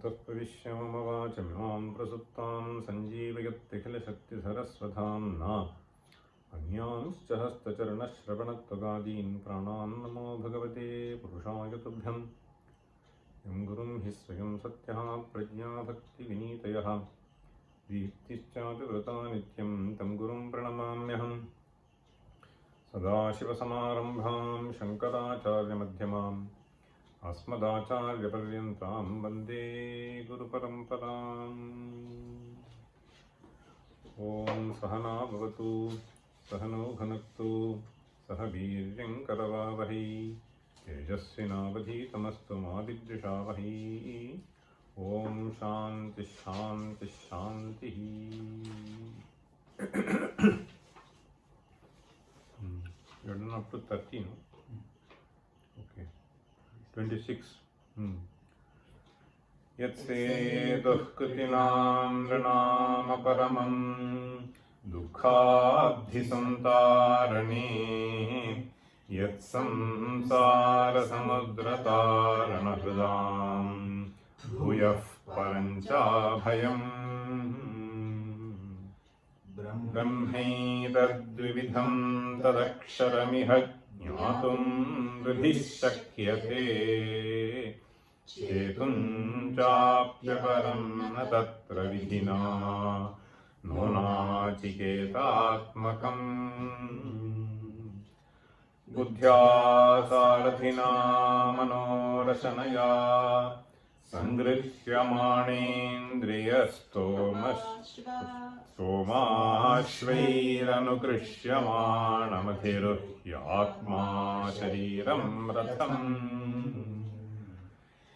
तत्पविश्यमवाचमिमां प्रसुप्तां सञ्जीवयत्यखिलशक्तिधरस्वधाम्ना अन्यांश्च हस्तचरणश्रवणत्वगादीन् प्राणान् नमो भगवते पुरुषाय तुभ्यं यं गुरुं हि स्वयं सत्यः प्रज्ञाभक्तिविनीतयः दीप्तिश्चापि व्रता नित्यं तं गुरुं प्रणमाम्यहम् सदाशिवसमारम्भां शङ्कराचार्यमध्यमाम् अस्मदाचार्यपर्यन्तां वन्दे गुरुपरम्पराम्। ॐ सहना भवतु सहनो भुनक्तु सह वीर्यं करवावहै तेजस्विनावधीतमस्तु मा विद्विषावहै। ॐ शान्तिः शान्तिः शान्तिः। You're done up to 30, no? Okay. 26. यत्सेतुःकृतिनां नृणामपरमं दुःखाब्धिसन्तारणे यत्संसारसमुद्रतारणहृदां भूयः परञ्चाभयम् ब्रह्मैतद्विविधं तदक्षरमिह ज्ञातुं हृदि शक्यते चेतुं चाप्यपरं न तत्र विधिना नो नाचिकेतात्मकम् बुद्ध्या सारथिना मनोरशनया सोमाश्वैरनुकृष्यमाणमधिरुह्यात्मा शरीरं रथम्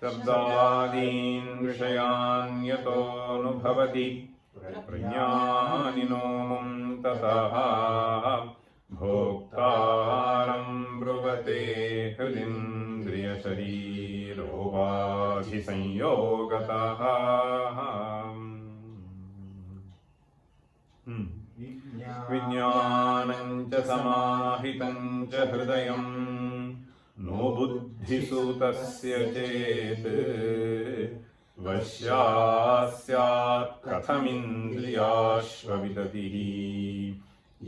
शब्दादीन् विषयान् यतोऽनुभवति प्रज्ञानिनो मुं ततः भोक्तारं ब्रुवते हृदिन्द्रियशरीरोपाधिसंयोगतः विज्ञानं च समाहितं च हृदयं नो बुद्धिसूतस्य चेत् वश्यास्यात् कथमिन्द्रियाश्वविदतिः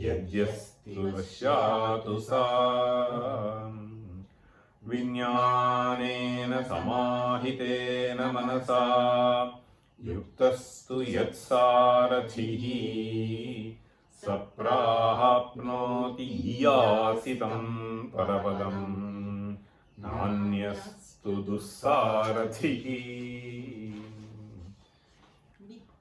यद्यस्तु वश्यातु सा विज्ञानेन समाहितेन मनसा युक्तस्तु यत्सारथिः स प्राप्नोति यासितं परपदम् नान्यस्तु दुस्सारथिः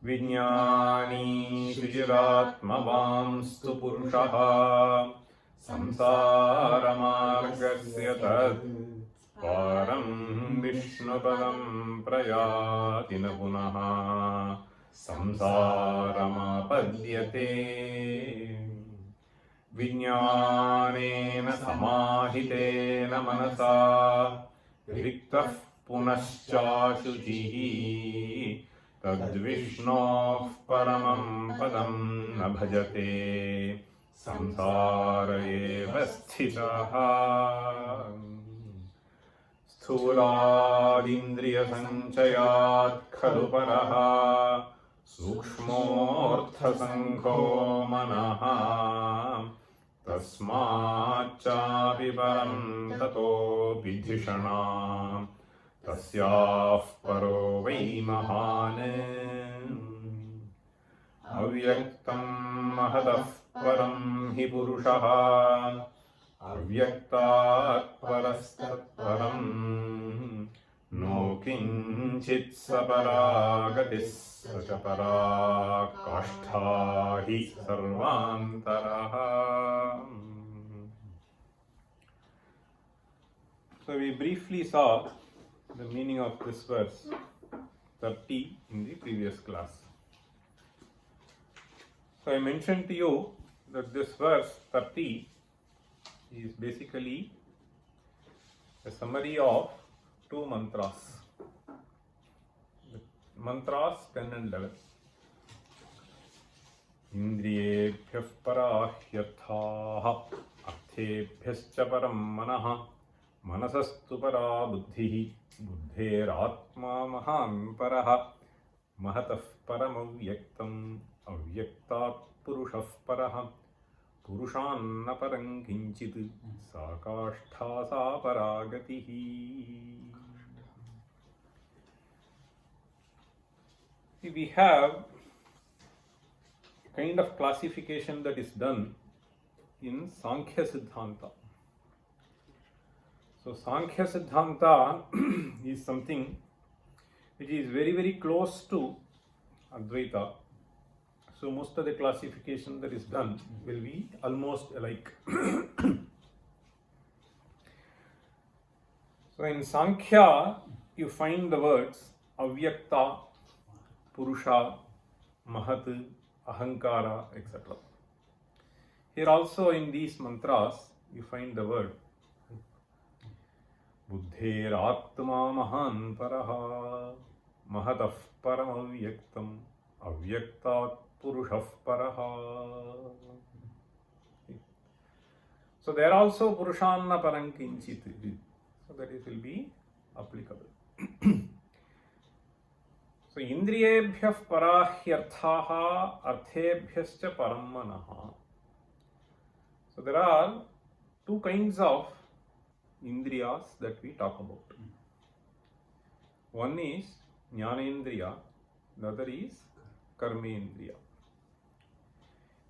विज्ञानी शुचिरात्मवांस्तु पुरुषः संसारमार्गस्य तत् पारं विष्णुपदं प्रयाति न पुनः संसारमापद्यते विज्ञानेन समाहितेन मनसा विक्तः पुनश्चाशुचिः तद्विष्णोः परमं पदं न भजते संसार एव स्थितः स्थूलादिन्द्रियसञ्चयात् खलु परः सूक्ष्मोऽर्थसङ्घो मनः तस्माच्चापि परं ततोऽपि धिषणा तस्याः परो वै महान् अव्यक्तं महतः परं हि पुरुषः अव्यक्तात् परस्तत्परं नो किञ्चित् स परा गतिः स च परा काष्ठा हि सर्वान्तरः. So we briefly saw the meaning of this verse 30 in the previous class. So I mentioned to you that this verse 30 is basically a summary of two mantras. The mantras 10 and 11. Indriyebhyah parahyarthaah arthebhyascha param manah manasastu para buddhihi buddheratma mahan parah mahatah paramavyaktam avyaktat purushah parah purushanna parang kinchit sakashtha sa paragatihi. We have a kind of classification that is done in Sankhya Siddhanta. So Sankhya Siddhanta is something which is very, very close to Advaita. So most of the classification that is done will be almost alike. So in Sankhya, you find the words Avyakta, Purusha, Mahat, Ahankara, etc. Here also in these mantras, you find the word Buddheratma mahan paraha Mahatah paramavyaktam Avyaktat purushah paraha. So there also Purushanna parang kinchit. So that it will be applicable. So Indriyebhyah parahyarthaah arthebhyascha param manah. So there are two kinds of Indriyas that we talk about. One is Jnanendriya, the other is Karmendriya.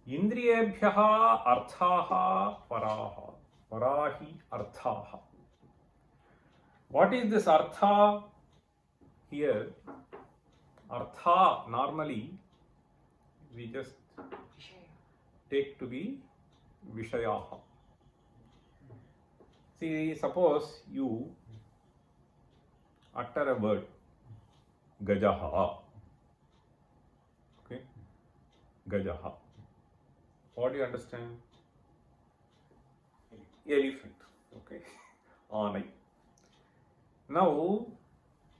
Indriyebhyah arthaah paraha. Parahi arthaah. What is this artha here? Artha normally we just take to be Vishayaha. See, suppose you utter a word Gajaha. Okay? Gajaha. What do you understand? Elephant. Okay? Anai. Now,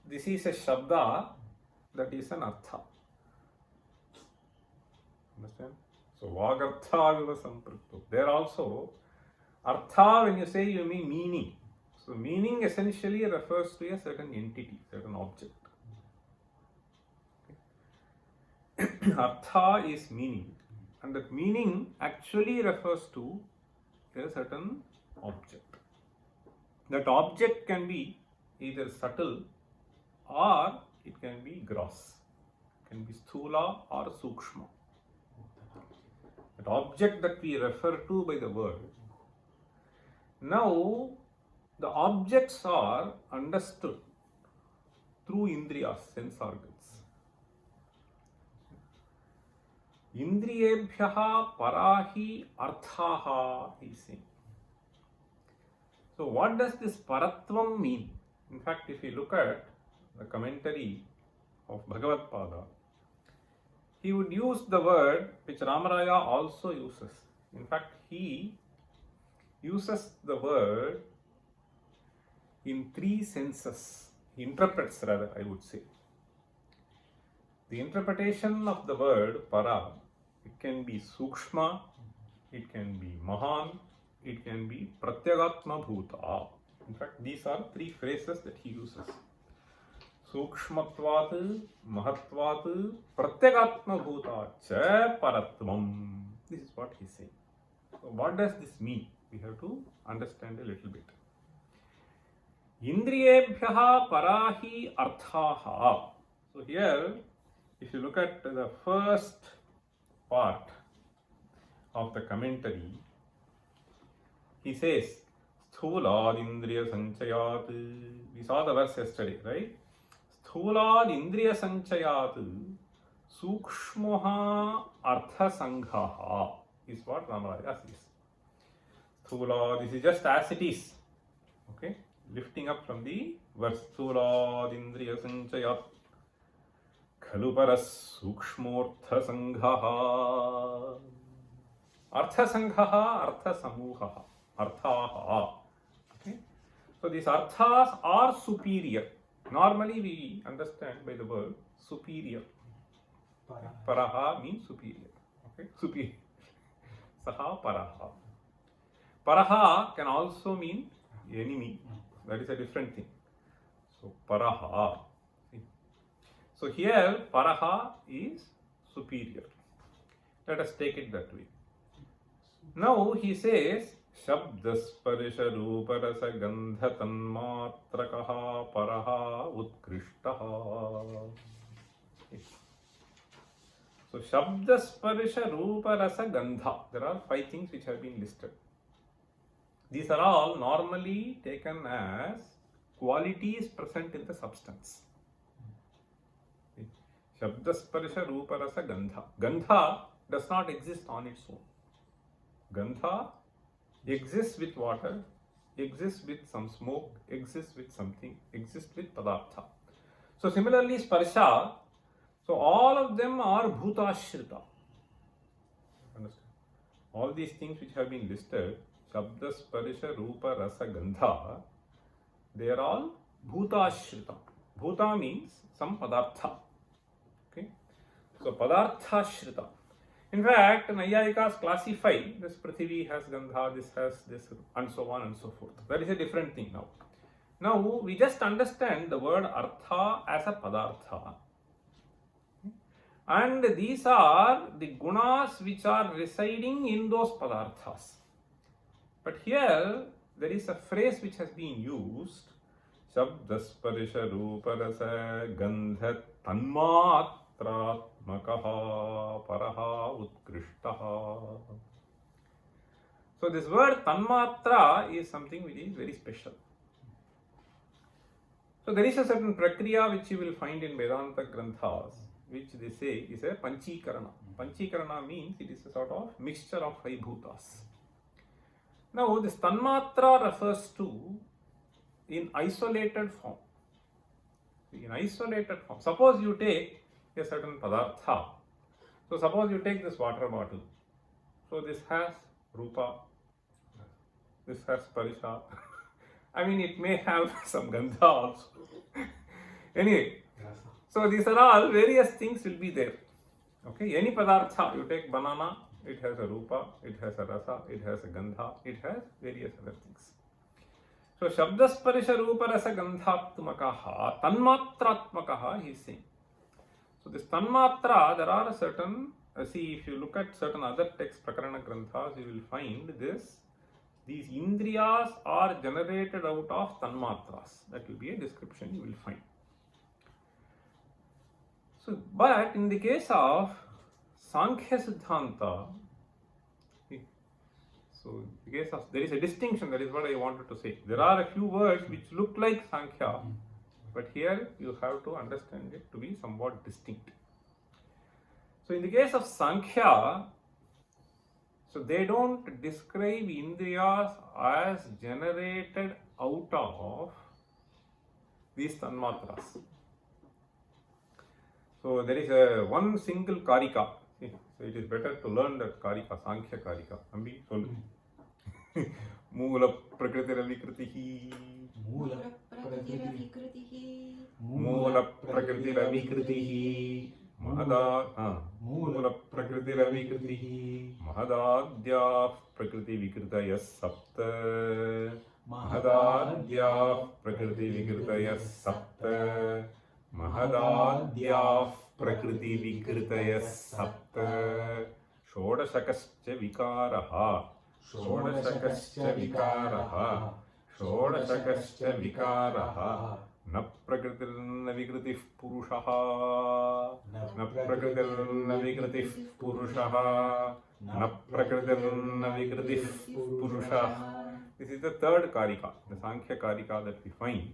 this is a Shabda that is an Artha. Understand? So, Vagartha viva samprakto. There also, Artha, when you say, you mean meaning. So, meaning essentially refers to a certain entity, certain object. Okay. Artha is meaning. And that meaning actually refers to a certain object. That object can be either subtle or it can be gross. It can be sthula or sukshma. That object that we refer to by the word. Now, the objects are understood through indriyas, sense organs. Indriyebhyah parahi arthaha, he is saying. So, what does this paratvam mean? In fact, if you look at the commentary of Bhagavad Pada, he would use the word which Ramaraya also uses. In fact, he uses the word in three senses. He interprets rather, I would say. The interpretation of the word para, it can be sukshma, it can be mahan, it can be pratyagatma bhuta. In fact, these are three phrases that he uses. Sukshmatvat, mahatvat, pratyagatma bhuta cha paratvam. This is what he is saying. So what does this mean? We have to understand a little bit. Indriyebhyah parahi arthaha. So here, if you look at the first part of the commentary, he says, Sthulad indriya sanchayat. We saw the verse yesterday, right? Sthulad indriya sanchayat sukshmoha artha sanghaha is what Ramaraya says. Sthula, this is just as it is. Okay? Lifting up from the verse. Sthulad indriya sanchayat Khaluparas sukshmortha sanghaha. Artha sanghaha, artha samuhaha. Arthaha. Okay? So these arthas are superior. Normally we understand by the word superior. Paraha means superior. Okay? Superior. Saha paraha. Paraha can also mean enemy. That is a different thing. So paraha. So here paraha is superior. Let us take it that way. Now he says Shabdasparisha Ruparasa Gandha Tanmatrakaha Paraha Utkrishtaha. So Shabdasparisha Ruparasa Gandha. There are 5 things which have been listed. These are all normally taken as qualities present in the substance. Shabdasparisha Ruparasa Gandha. Gandha does not exist on its own. Gandha exists with water, exists with some smoke, exists with something, exists with padartha. So similarly sparsha, so all of them are bhutashrita. Understand? All these things which have been listed, Shabda, Sparisha, Rupa, Rasa, Gandha, they are all bhutashrita. Bhuta means some padartha. Okay? So padartha shrita. In fact, Nayayikas classify this Prithvi has Gandha, this has this, and so on and so forth. That is a different thing now. Now we just understand the word Artha as a Padartha. And these are the gunas which are residing in those Padarthas. But here there is a phrase which has been used. Shabdasparisha Ruparasa Gandha Tanmatra Makaha Paraha Utkrishtaha. So this word Tanmatra is something which is very special. So there is a certain prakriya which you will find in Vedanta Granthas, which they say is a Panchikarana. Panchikarana means it is a sort of mixture of 5 bhutas. Now this Tanmatra refers to in isolated form. In isolated form. Suppose you take a certain padartha. So suppose you take this water bottle. So this has rupa, this has parisha. I mean, it may have some gandha also. Anyway, so these are all various things will be there. Okay, any padartha, you take banana, it has a rupa, it has a rasa, it has a gandha, it has various other things. So Shabdasparisha Rupa Rasa Gandhatmakaha Tanmatratmakaha he is saying. So this Tanmatra, there are a certain, see if you look at certain other text Prakarana Granthas, you will find this, these Indriyas are generated out of Tanmatras. That will be a description you will find. So, but in the case of Sankhya Siddhanta, so in the case of, there is a distinction, that is what I wanted to say. There are a few words which look like Sankhya, but here you have to understand it to be somewhat distinct. So in the case of Sankhya, so they don't describe Indriyas as generated out of these Tanmatras. So there is a one single Karika. See, so it is better to learn that Karika, Sankhya Karika. Ambi, sollu. Moola Prakriti Moola Prakriti Ravikritihi Moola Prakriti Ravikritihi Mahadadya Prakriti Vikritaya Sapta Mahadadya Prakriti Vikritaya Sapta Mahadadya Prakriti Vikritaya Sapta Shodashakascha Vikaraha Shodashakascha Vikaraha Shodashakascha Vikaraha Na Prakritirna Vikritif Purushaha Na Prakritirna Vikritif Purushaha Na Prakritirna Vikritif Purushaha. This is the third Karika, the Sankhya Karika that we find.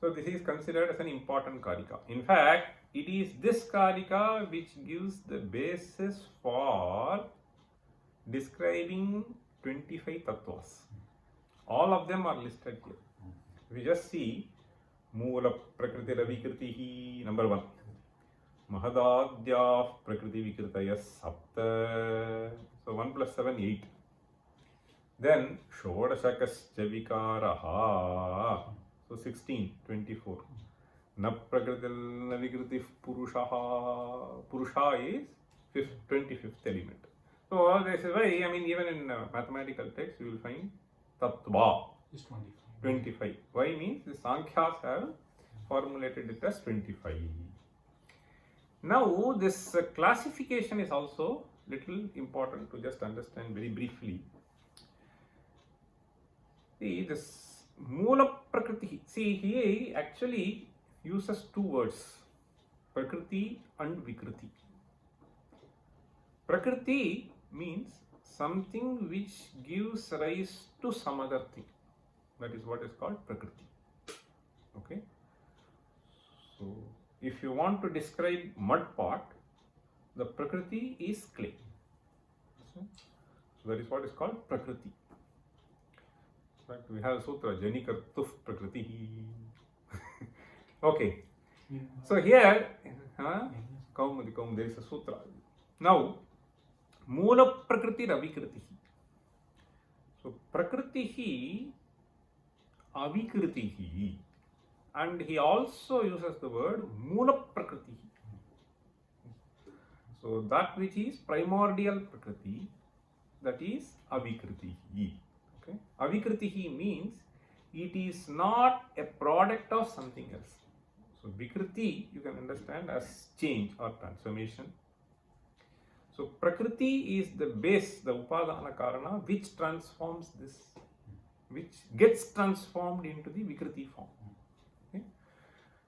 So this is considered as an important Karika. In fact, it is this Karika which gives the basis for describing 25 tattvas. All of them are listed here. We just see Moola Prakriti Ravikritihi, number 1. Mahadadya Prakriti Vikritaya Sapta. So 1 plus 7, 8. Then Shodashakascha Vikaraha. So 16, 24. Na Prakritil na Vikritif Purushaha. Purusha is 25th element. So this is why, I mean, even in mathematical text, you will find Tattva Is 25. 25. Why means the Sankhyas have formulated it as 25. Now, this classification is also little important to just understand very briefly. See, this Moola Prakriti. See, he actually uses two words, Prakriti and Vikriti. Prakriti means something which gives rise to some other thing. That is what is called Prakriti. Okay. So, if you want to describe mud pot, the Prakriti is clay. So that is what is called Prakriti. In fact, we have a sutra, Janikartuf Prakriti. Okay. So here, Kaum, there is a sutra. Now, Moola Prakriti Avikriti. So, Prakriti Avikriti. And he also uses the word Moola Prakriti. So, that which is primordial Prakriti, that is Avikriti. Okay? Avikriti means it is not a product of something else. So, Vikriti you can understand as change or transformation. So, Prakriti is the base, the Upadana Karana, which transforms this, which gets transformed into the Vikriti form. Okay?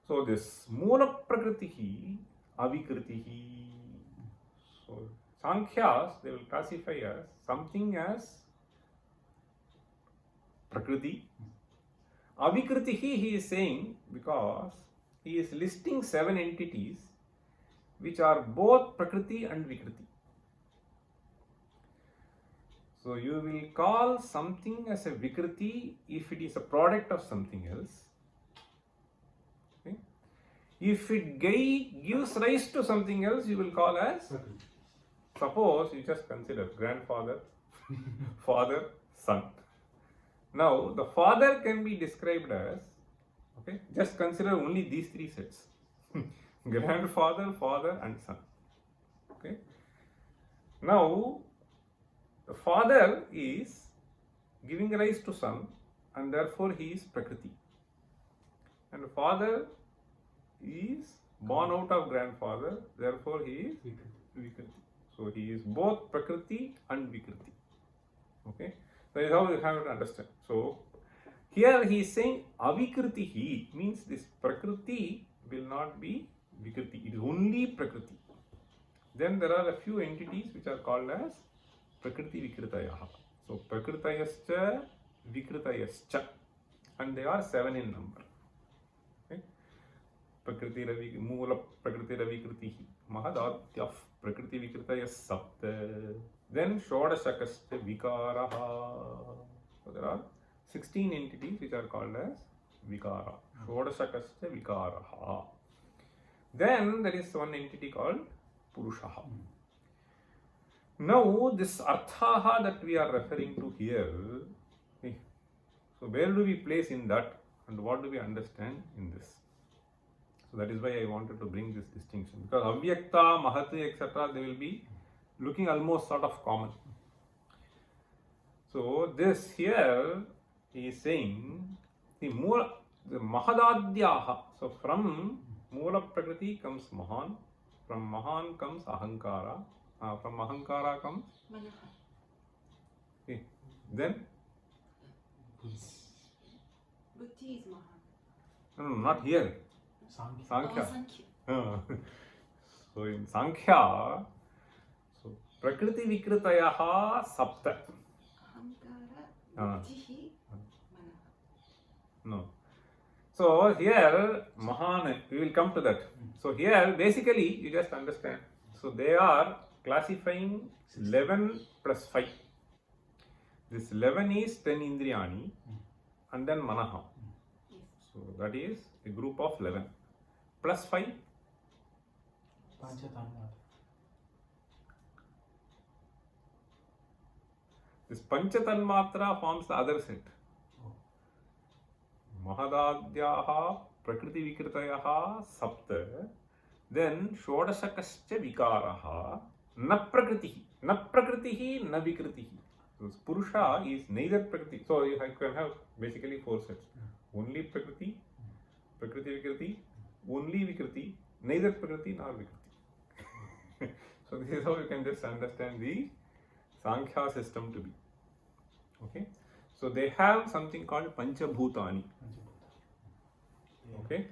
So, this Moola Prakriti, Avikriti. So, Sankhyas, they will classify as something as Prakriti. Avikriti, he is saying, because he is listing 7 entities which are both Prakriti and Vikriti. So, you will call something as a Vikriti if it is a product of something else. Okay? If it gives rise to something else, you will call as Prakriti. Suppose you just consider grandfather, father, son. Now, the father can be described as, okay, just consider only these 3 sets. Grandfather, father and son. Okay. Now, the father is giving rise to son and therefore he is Prakriti. And the father is born out of grandfather, therefore he is Vikriti. So, he is both Prakriti and Vikriti. Okay. That is how you have to understand. So, here he is saying Avikriti means this Prakriti will not be Vikriti. It is only Prakriti. Then there are a few entities which are called as Prakriti Vikritayah. So, Prakritayascha, Vikritayascha. And they are 7 in number. Okay. Prakriti Ravi, Moola Prakriti Ravikriti, Mahadatyaf, Prakriti Vikritayas Sapta. Then Shodashakascha Vikaraha. So, there are 16 entities which are called as Vikara. Shodashakascha Vikaraha. Then there is one entity called Purushaha. Now, this Arthaha that we are referring to here, so where do we place in that and what do we understand in this? So, that is why I wanted to bring this distinction, because Avyakta, Mahati, etc., they will be looking almost sort of common. So, this here he is saying the Mahadadyaha. So, from Moola Prakriti comes Mahan, from Mahan comes Ahankara, from Ahankara comes Manaha. Okay. Then Buddhi is Mahan. no, not here. Sankhya. Sankhya. So in Sankhya, so Prakriti Vikritayaha Sapta. Ahankara, Buddhi, Manaha. No. So here Mahan, we will come to that. So here basically you just understand. So they are classifying 11 plus 5. This 11 is 10 Indriyani and then Manaha. Yes. So that is a group of 11 plus 5. This Pancha Tanmatra forms the other set. Mahadadyaha Prakriti Vikritaya Sapta. Then Shodashakascha Vikaraha Na Prakritihi. Na Prakritihi, Na Vikritihi. So Purusha is neither Prakriti. So you can have basically four sets. Only Prakriti, Prakriti Vikriti, only Vikriti, neither Prakriti nor Vikriti. So this is how you can just understand the Sankhya system to be. Okay. So they have something called Panchabhutani. Okay.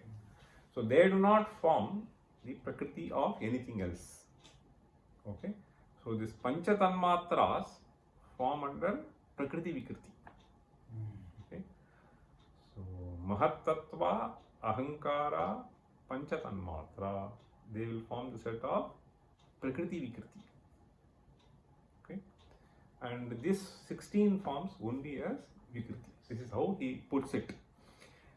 So they do not form the Prakriti of anything else. Okay. So this Pancha Tanmatras form under Prakriti Vikriti. Okay. So Mahattattva, Ahankara, Pancha Tanmatra, they will form the set of Prakriti Vikriti. Okay. And this 16 forms only as Vikriti. This is how he puts it.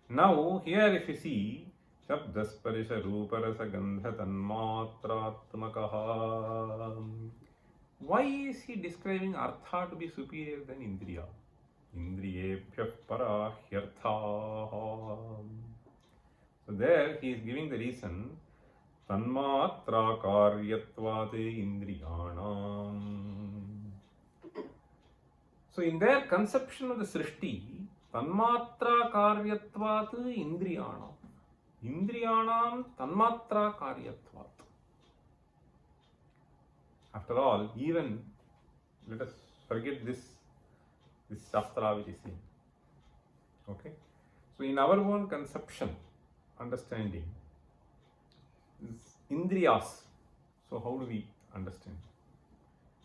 Now here if you see Shabdasparisha Ruparasa Gandha Tanmatratmakaha, why is he describing Artha to be superior than Indriya? Indriyebhyah para hyartha. So there he is giving the reason Tanmatra karyatvate indriyanam. So in their conception of the Srishti, Tanmatra karyatvat indriyanam. Indriyanam Tanmatra karyatvat. After all, even let us forget this Shastra which is seen. Okay. So in our own conception, understanding, this Indriyas, so how do we understand?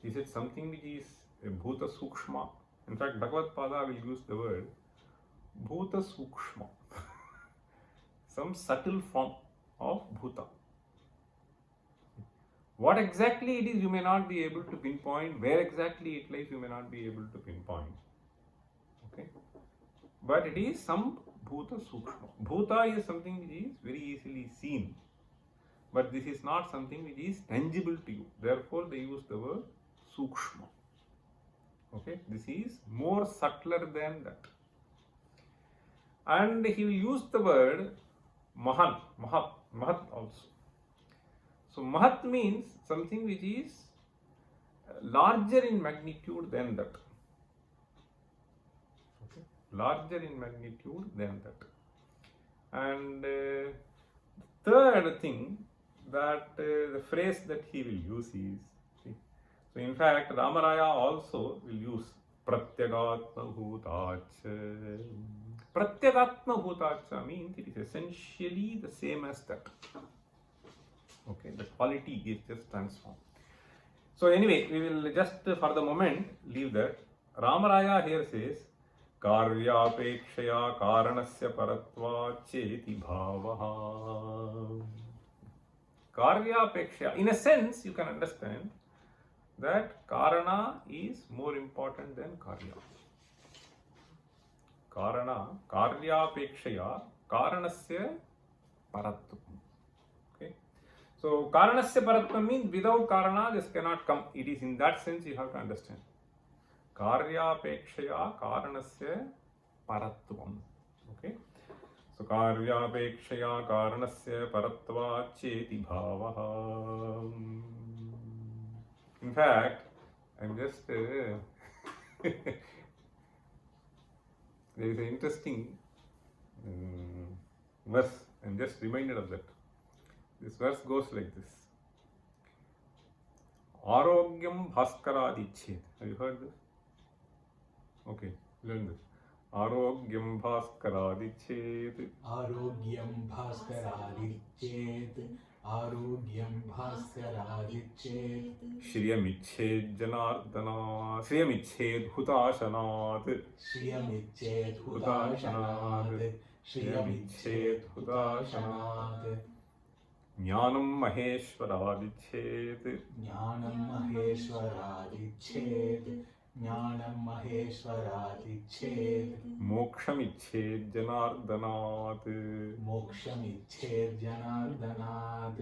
Is it something which is a Bhuta Sukshma? In fact, Bhagavad Pada will use the word Bhuta Sukshma, some subtle form of Bhuta. What exactly it is, you may not be able to pinpoint. Where exactly it lies, you may not be able to pinpoint. Okay, but it is some Bhuta Sukshma. Bhuta is something which is very easily seen, but this is not something which is tangible to you. Therefore, they use the word Sukshma. Okay, this is more subtler than that. And he will use the word Mahat also. So Mahat means something which is larger in magnitude than that. Okay, larger in magnitude than that. And third thing that the phrase that he will use is, so in fact Ramaraya also will use Pratyagatma Bhutacha. Pratyagatma Bhutacha means it is essentially the same as that. Okay, the quality is just transformed. So anyway, we will just for the moment leave that. Ramaraya here says Karyapekshaya Karanasya Paratva Cheti Bhavaha. Karyapekshaya, in a sense you can understand that Karana is more important than Karya. Karyapekshaya Karanasya Paratva. So, Karanasya Paratva means without Karana this cannot come. It is in that sense you have to understand. Karyapekshaya Karanasya Paratvam. Okay. So, Karyapekshaya Karanasya Paratva Cheti Bhavaha. In fact, I'm just there is an interesting verse. I'm just reminded of that. This verse goes like this. Arogyam Bhaskaradichhet. Have you heard this? Okay, learn this. Arogyam Bhaskaradichhet. Arogyam Bhaskaradichhet. Arogyam Bhaskaradichhet. Shriyamichet Janardana. Shriyamichet Hutashanat. Shriyamichet Hutashanat. Shriyamichet Hutashanat. Jnanam Maheshwaradichet. Jnanam Maheshwaradichet. Jnanam Maheshwaradichet. Mokshamicchet Janardanat. Mokshamicchet Janardanat.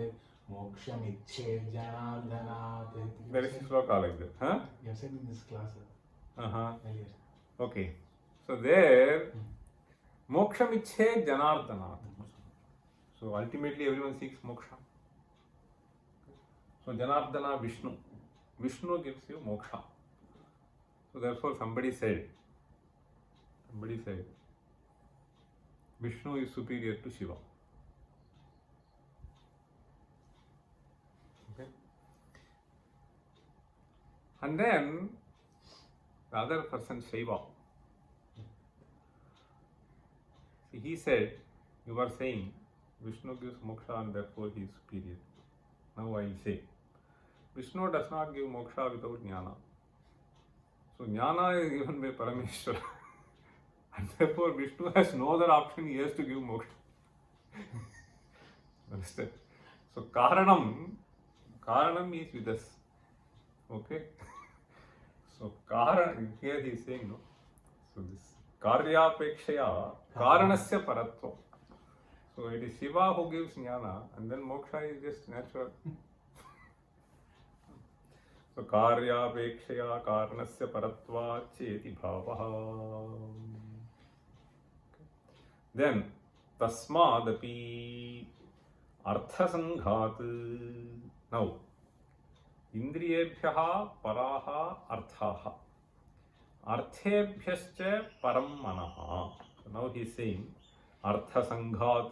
Mokshamicchet Janardanat. There is a sloka like that. Huh? You have said in this class. earlier. Okay. So there, moksham ichhe janardana. So ultimately everyone seeks moksha. So Janardana Vishnu. Vishnu gives you moksha. So therefore somebody said, Vishnu is superior to Shiva. Okay. And then the other person, Shiva, he said, you are saying Vishnu gives moksha and therefore he is superior. Now I will say, Vishnu does not give moksha without jnana. So jnana is given by Parameshwara. And therefore Vishnu has no other option, he has to give moksha. Understand? So Karanam is with us. Okay? So here he is saying, no. So this Karyapekshaya Karanasya Paratvam. So it is Shiva who gives jnana and then moksha is just natural. So Karyapekshaya Karanasya Paratva Cheti Bhavaha. Then Tasmadapi Arthasanghat. Now Indriyebhyaha Paraha Arthaha. Arthebhyascha Param Manaha. So now he is saying Arthasanghat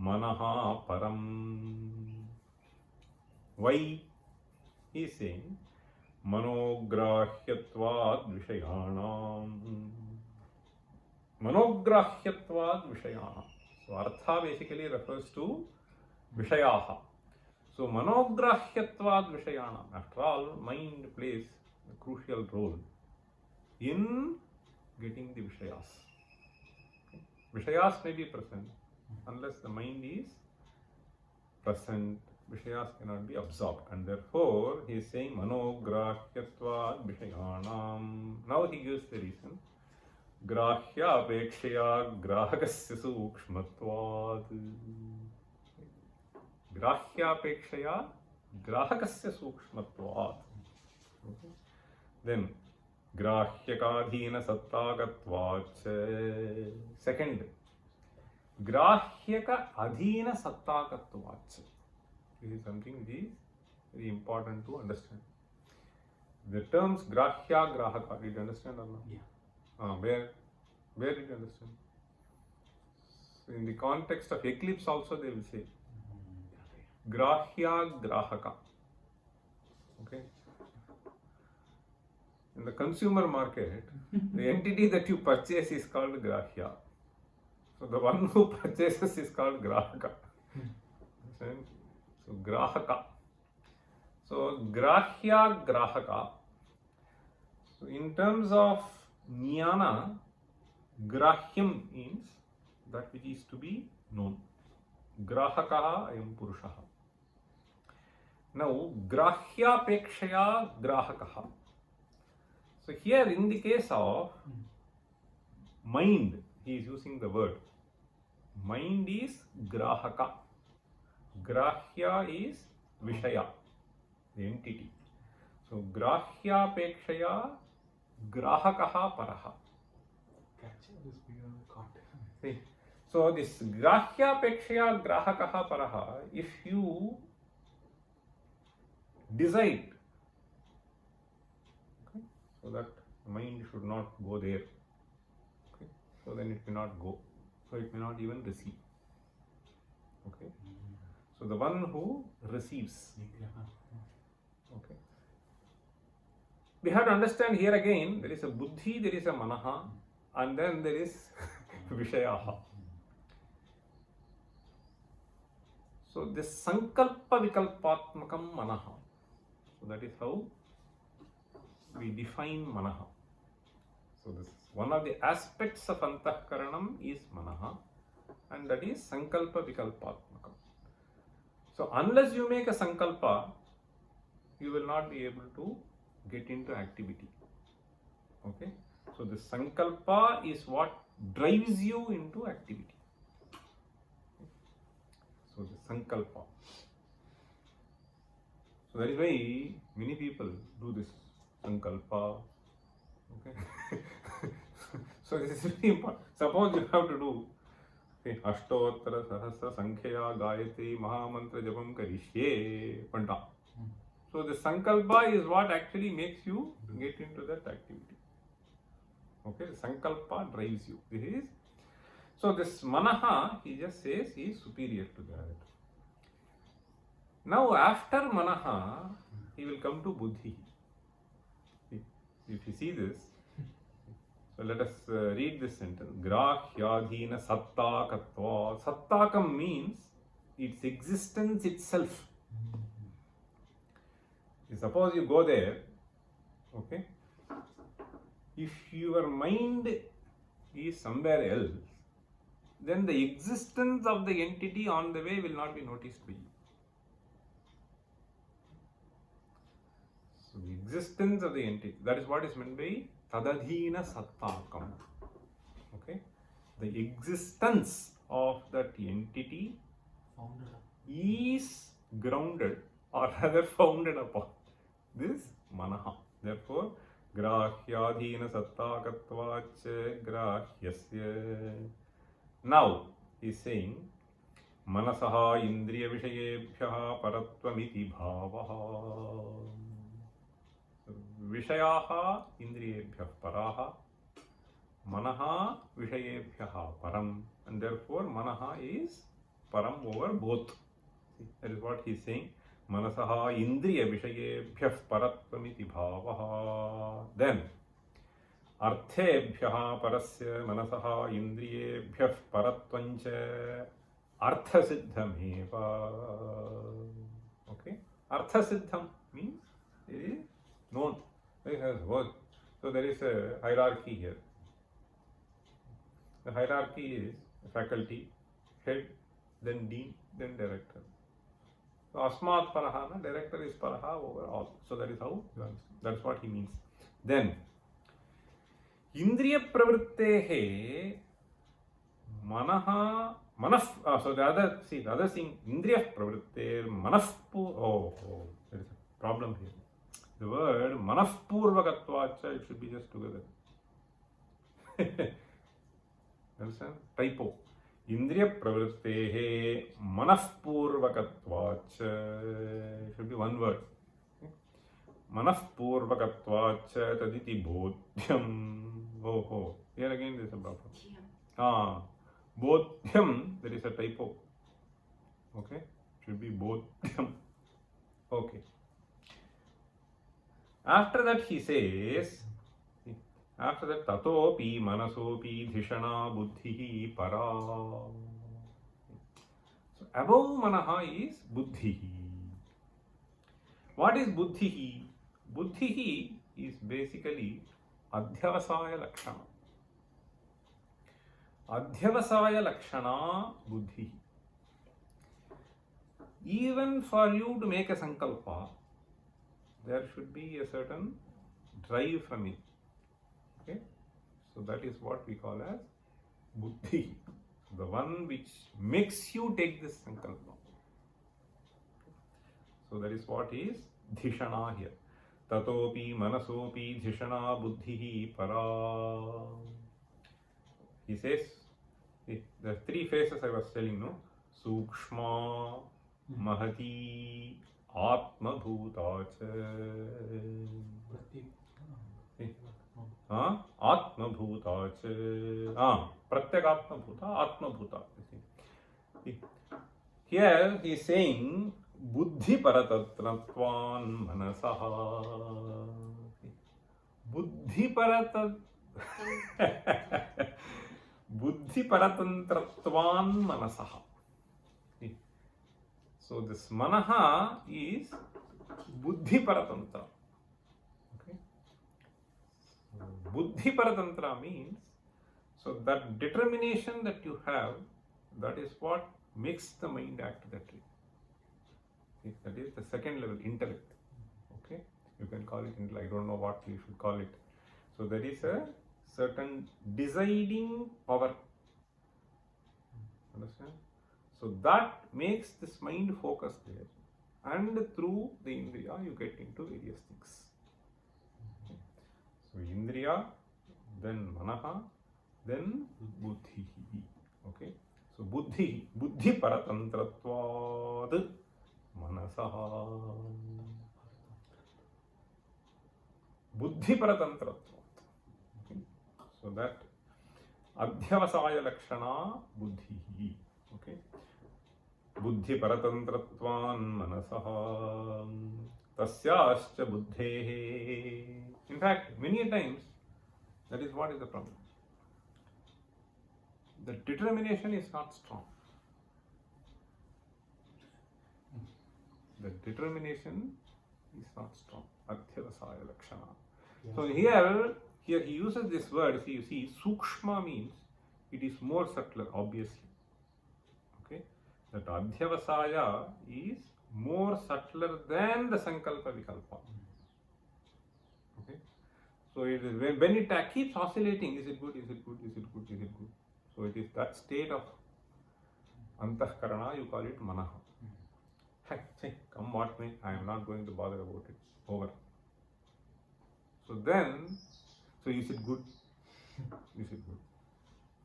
Manaha Param. Why? He is saying Manograhyatvad Vishayanam. Manograhyatvad Vishayanam. So Artha basically refers to Vishayaha. So Manograhyatvad Vishayanam. After all, mind plays a crucial role in getting the Vishayas. Okay. Vishayas may be present. Unless the mind is present, Vishayas cannot be absorbed. And therefore, he is saying Manograhyatvad Vishayanam. Now he gives the reason. Grahya apekshaya grahakasya sukshmatvad. Grahya apekshaya grahakasya sukshmatvad. Okay. Then grahyakadhina sattagatvad. Second, grahyaka adhina sattagatvad. This is something which is very important to understand. The terms grahya, grahaka, did you understand or not? Yeah. Where did you understand? So in the context of eclipse also they will say grahya, grahaka. Okay. In the consumer market, the entity that you purchase is called grahya. So the one who purchases is called grahaka. Understand? So grahaka. So grahya, grahaka. So in terms of jnana, grahyam means that which is to be known. Grahakaha ayam purushaha. Now grahya pekshaya grahakaha. So here in the case of mind, he is using the word. Mind is grahaka. Grahya is vishaya, the entity. So grahya pekshaya grahakaha paraha. Capture this beyond the context. See, so this grahya pekshaya grahakaha paraha, if you decide, okay, so that the mind should not go there, okay, so then it may not go, so it may not even receive. Okay, so the one who receives. Okay. We have to understand here again, there is a buddhi, there is a manaha, and then there is vishayaha. So this sankalpa vikalpatmakam manaha. So that is how we define manaha. So this one of the aspects of antahkaranam is manaha, and that is sankalpa vikalpatmakam. So unless you make a sankalpa, you will not be able to get into activity. Okay, so the sankalpa is what drives you into activity. So the sankalpa. So that is why many people do this sankalpa, Okay. So this is very important. Suppose you have to do Ashtottara Sahasra Sankhya Gayatri Mahamantra Japam Karishye Panta. So the sankalpa is what actually makes you get into that activity. Okay, the sankalpa drives you. This is, so this manaha, he just says he is superior to that. Now after manaha, he will come to buddhi. If you see this, so let us read this sentence. Grahyadhina sattakatva. Sattakam means its existence itself. Suppose you go there, okay, if your mind is somewhere else, then the existence of the entity on the way will not be noticed by you. So the existence of the entity, that is what is meant by tadadhina sattakam. Okay, the existence of that entity is grounded or rather founded upon this manaha. Therefore, grahyadhina sattakatvacha grahyasya. Now, he is saying, manasaha indriya vishayebhyaha parattvamiti bhavaha. Vishayaha indriyebhyah paraha. Manaha vishayebhyaha param. And therefore, manaha is param over both. That is what he is saying. Manasaha indriya vishayebhyah paratvamiti bhavaha. Then, arthebhyaha parasya manasaha indriyebhyah paratvancha arthasiddhameva. Okay? Arthasiddham means it is known. It has worked. So there is a hierarchy here. The hierarchy is faculty, head, then dean, then director. So asmat paraha, director is paraha over all. So that is how you understand. That's what he means. Then indriya pravrittehe manaha so the other thing, indriya pravritte manafpu. There is a problem here. The word manafpurvakatvacha, it should be just together. Understand? Typo. Indriya pravrittehe manafpurvakatvacha. Should be one word. Manafpurvakatvacha taditi bodhyam. Here again there is a problem. Bodhyam, there is a typo. Okay? Should be bodhyam. Okay. After that he says, after that, tatopi manasopi dhishana buddhihi para. So above manaha is buddhihi. What is buddhihi? Buddhihi is basically adhyavasaya lakshana. Adhyavasaya lakshana buddhihi. Even for you to make a sankalpa, there should be a certain drive from it. Okay, so that is what we call as buddhi, the one which makes you take this sankalpa. So that is what is dhishana here. Tatopi manasopi dhishana buddhihi para. He says, the three phases I was telling, no? Sukshma, mahati, atma bhutacha. Atma bhutacha. Pratyakatma bhuta, atma bhuta. Here he is saying buddhi paratatratvan manasaha. Buddhi Buddhi paratantratvan manasaha. So this manaha is buddhi paratantra. Okay. So buddhi paratantra means, so that determination that you have, that is what makes the mind act that way. That is the second level, intellect. Okay, you can call it intellect. I don't know what you should call it. So there is a certain deciding power. Understand? So that makes this mind focus there, and through the indriya you get into various things. Okay. So Indriya, then Manaha, then Buddhi. Okay. So Buddhi Paratantratvad Manasaha. Buddhi Paratantratvad. Okay. So that Adhyavasaya Lakshana Buddhi. Okay. Buddhi Paratantratvan Manasaha Tasyascha Buddhehe. In fact, many times that is what is the problem. The determination is not strong. The determination is not strong. Adhyavasaya Lakshana. Yes. So here he uses this word. See, you see, Sukshma means it is more subtler, obviously. Okay, that Adhyavasaya is more subtler than the Sankalpa Vikalpa. Okay, so it is when it keeps oscillating, is it good, is it good, is it good, is it good? So it is that state of Antahkarana, you call it Manaha. Say, come what may, I am not going to bother about it. Over. So then, so is it good? Is it good?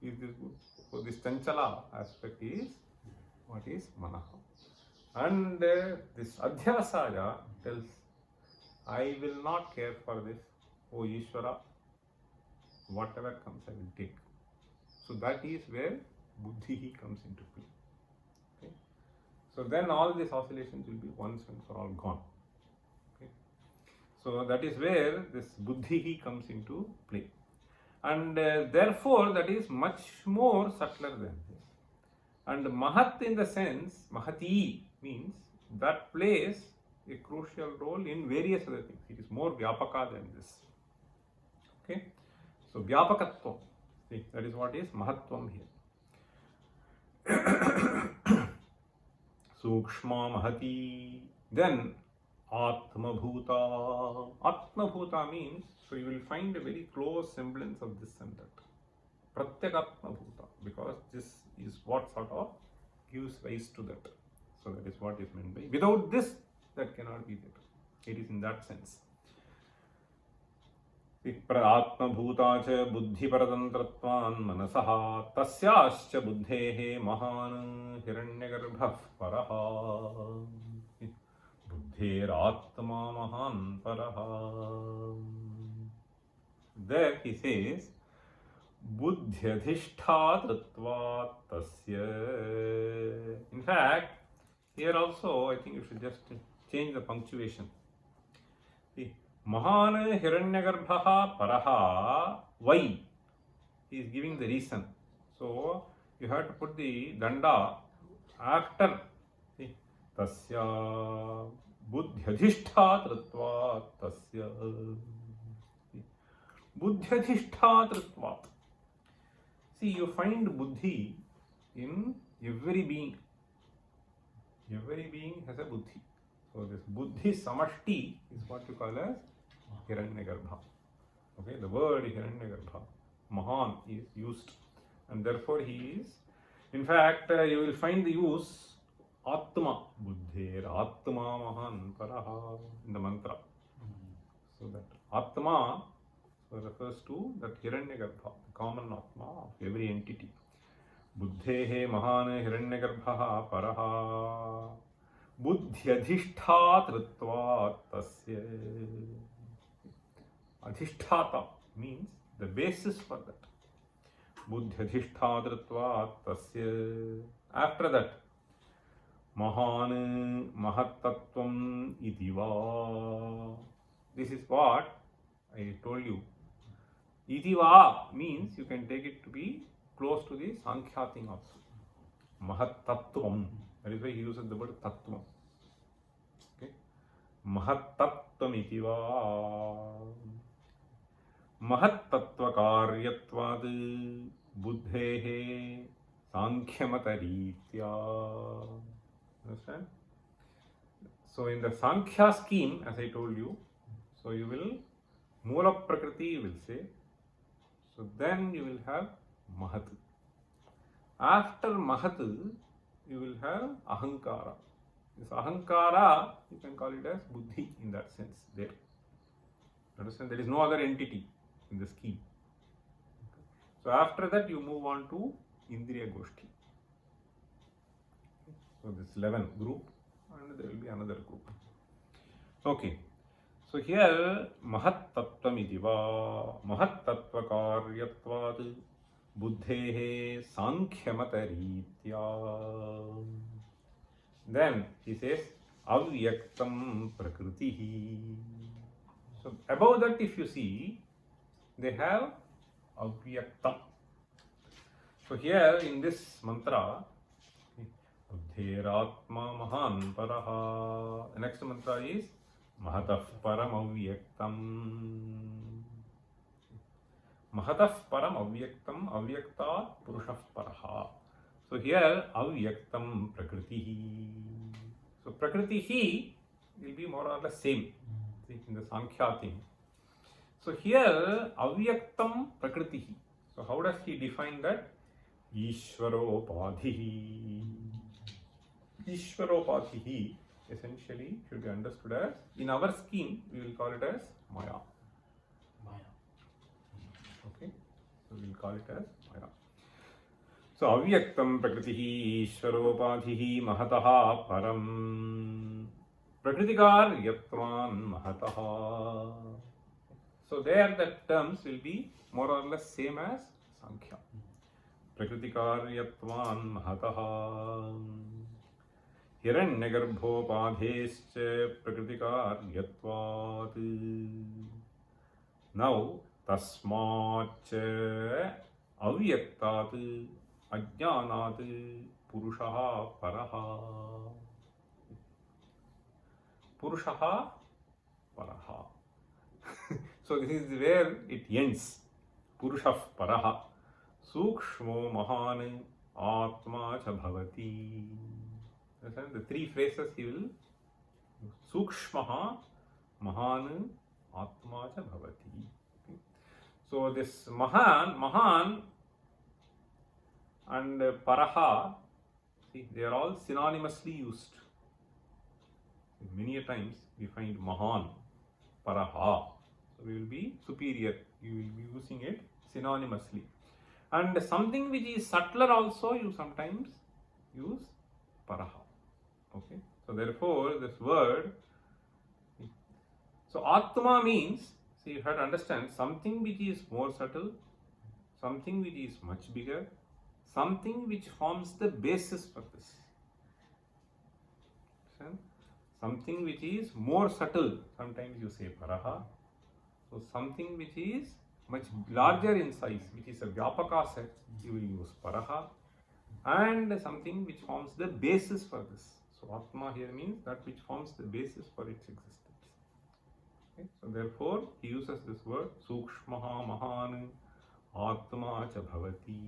Is this good? So this Chanchala aspect is what is Manaha. And this Adhyavasaya tells, I will not care for this. Oh Ishvara, whatever comes I will take. So that is where Buddhi comes into play. Okay? So then all these oscillations will be once and for all gone. Okay? So that is where this Buddhi comes into play. And therefore that is much more subtler than this. And Mahat in the sense, Mahati means that plays a crucial role in various other things. It is more Vyapaka than this. Okay? So Vyapakatvam. See, that is what is Mahatvam here. Sukshma Mahati. Then Atma Bhuta. Atma Bhuta means, so you will find a very close semblance of this and that. Pratyakatma Bhuta. Because this is what sort of gives rise to that. So that is what is meant by. Without this, that cannot be there. It is in that sense. Atma Bhuta cha Buddhi Paratantratvan Manasaha Tasyascha Buddhehe Mahan Hiranyagarbhah Paraha Buddher Atma Mahan Paraha. There he says Buddhyadhishthatratvat Tasya. In fact, here also I think you should just change the punctuation. See, Mahan Hiranyagarbhaha Paraha. Why? He is giving the reason. So you have to put the danda after. See, Tasya Buddhyadhishthatratvat Tasya. Buddhyadhishthatratvat. See, you find Buddhi in every being. Every being has a Buddhi. So this Buddhi Samashti is what you call as Hiranyagarbha. Okay, the word Hiranyagarbha, Mahan, is used, and therefore he is. In fact, you will find the use Atma, Buddher Atma Mahan Paraha in the mantra. So that Atma refers to that Hiranyagarbha, the common Atma of every entity. Buddhehe Mahan Hiranyagarbha Paraha Buddhyadhishthatratvat Tasya. Adhisthata means the basis for that. Buddhyadhishthatratvat Tasya. After that, Mahan Mahatattvam Itiva. This is what I told you. Itiva means you can take it to be close to the Sankhya thing also. Mahatattvam. That is why he uses the word Tattvam. Okay. Mahatattvam itiva. Mahattattva karyatvad buddhehe sankhyamataritya. Understand? So in the Sankhya scheme, as I told you, so you will Mula Prakriti you will say. So then you will have Mahat. After Mahat, you will have Ahankara. This Ahankara, you can call it as Buddhi in that sense there. Understand? There is no other entity. in the scheme. So after that you move on to Indriya Goshti. So this 11 group, and there will be another group. Okay. So here Mahat Tattvam idiva Mahat Tattva Karyatvad Buddhehe Sankhyamatariitya. Then he says Avyaktam Prakritihi. So above that, if you see, they have Avyaktam. So here in this mantra, Buddheratma Mahan Paraha. The next mantra is Mahatah Param Avyaktam. Mahatah Param Avyaktam, Avyakta Purushah Paraha. So here Avyaktam Prakritihi. So Prakritihi will be more or less same in the Sankhya thing. So here Avyaktam Prakritihi. So how does he define that? Ishvaropadhihi. Ishvaropadhihi essentially should be understood as, in our scheme we will call it as Maya. Maya. Okay, so we will call it as Maya. So Avyaktam Prakritihi Ishvaropadhihi Mahataha Param Prakritikar Yatvan Mahataha. So there the terms will be more or less same as Sankhya. Prakritikar Yatvan Mahataha Hiranyagarbhopadhescha Prakritikar Yatvat. Now Tasmacha Avyaktat Ajnanat Purushaha Paraha. Purushaha Paraha. So this is where it ends. Purushah Paraha. Sukshmo Mahan Atma cha Bhavati. The three phrases he will. Sukshmaha Mahan Atma cha Bhavati. So this Mahan and Paraha, see, they are all synonymously used. Many a times we find Mahan, Paraha. So we will be superior. You will be using it synonymously. And something which is subtler also you sometimes use Paraha. Okay. So therefore this word, so Atma means, see, you have to understand something which is more subtle, something which is much bigger, something which forms the basis for this. Something which is more subtle, sometimes you say Paraha. So something which is much larger in size, which is a Vyapaka set, you will use Paraha. And something which forms the basis for this. So Atma here means that which forms the basis for its existence. Okay? So therefore he uses this word Sukshmaha Mahan Atma cha Bhavati.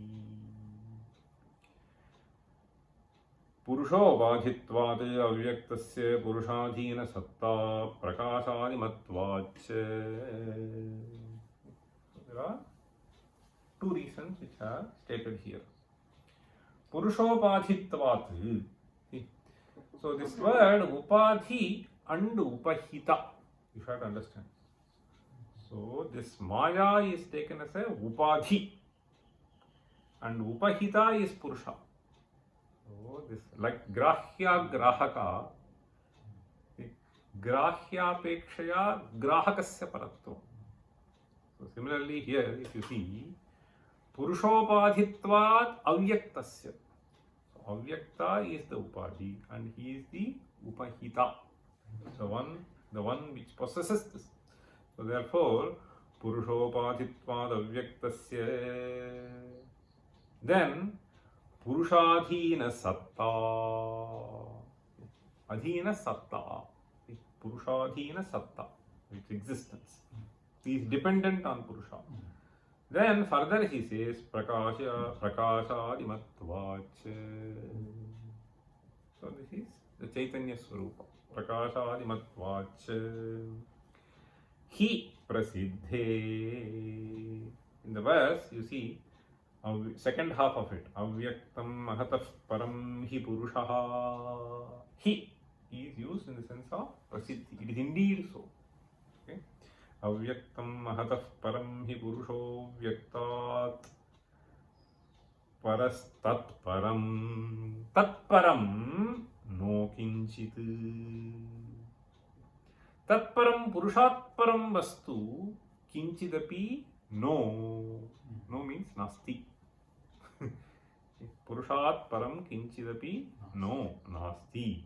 Purusho Vadhitvad Avyaktasya Purushadhina Satta Prakashadimatvacha. There are two reasons which are stated here. Purushopadhitvat. So this word Upadhi and Upahita, you have to understand. So this Maya is taken as a Upadhi and Upahita is Purusha. So this like Grahya Grahaka, Grahya Pekshaya Grahakasya Paratvam. So similarly here if you see Purushopadhitvat Avyaktasya. So Avyakta is the Upadhi and he is the Upahita. The one which possesses this. So therefore Purushopadhitvat Avyaktasya. Then Purushadhina Satta. Adhina Satta. Purushadhina Satta. Its existence. He is dependent on Purusha. Then further he says Prakashadimatvacha. So this is the Chaitanya Swarupa. Prakashadimatvacha. He Prasiddhe. In the verse you see second half of it. Avyaktam Mahatah Param Hi Purushaha. He is used in the sense of Prasiddhi. It is indeed so. Okay. Avyaktam mahatah param hi purusho vyaktat parastat param tat param no kinchit. Tat param purushat param vastu kinchidapi no. No means nasti. Purushat param kinchidapi no nasti.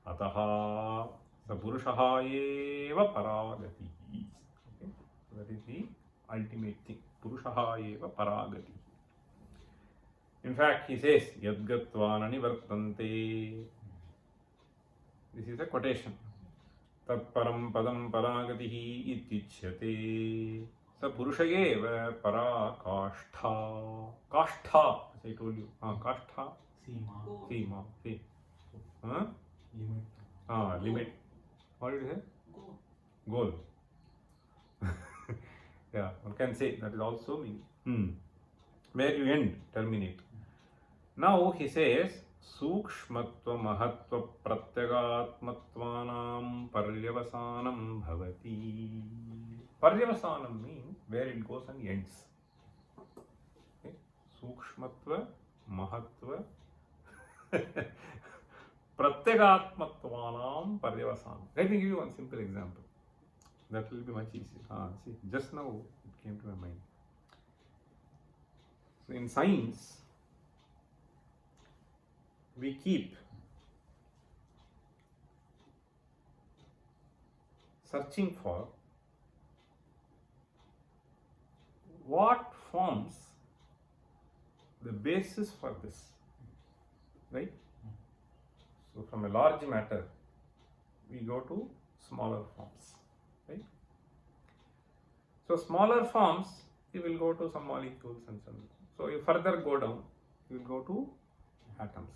Ataha sa purushaha eva paragati. Okay? So that is the ultimate thing. Purushaha eva paragati. In fact, he says, Yadgatvanani vartante. This is a quotation. Tat param padam paragatihi ityuchyate. Sa purusha eva parakashtha. Kashtha, as I told you. Kashtha. Seema. Seema. See. Huh? Limit. Limit. What did you say? Goal. Yeah, one can say that is also meaning. Where you end, terminate. Now he says, Sukshmatva Mahatva Pratyagatmatvanam Paryavasanam Bhavati. Paryavasanam means where it goes and ends. Okay? Sukshmatva Mahatva Pratyagatmatvanam Paryavasanam. Let me give you one simple example. That will be much easier. See, just now it came to my mind. So in science, we keep searching for what forms the basis for this, right? So from a large matter, we go to smaller forms, right? So smaller forms, you will go to some molecules and so on. So you further go down, you will go to atoms.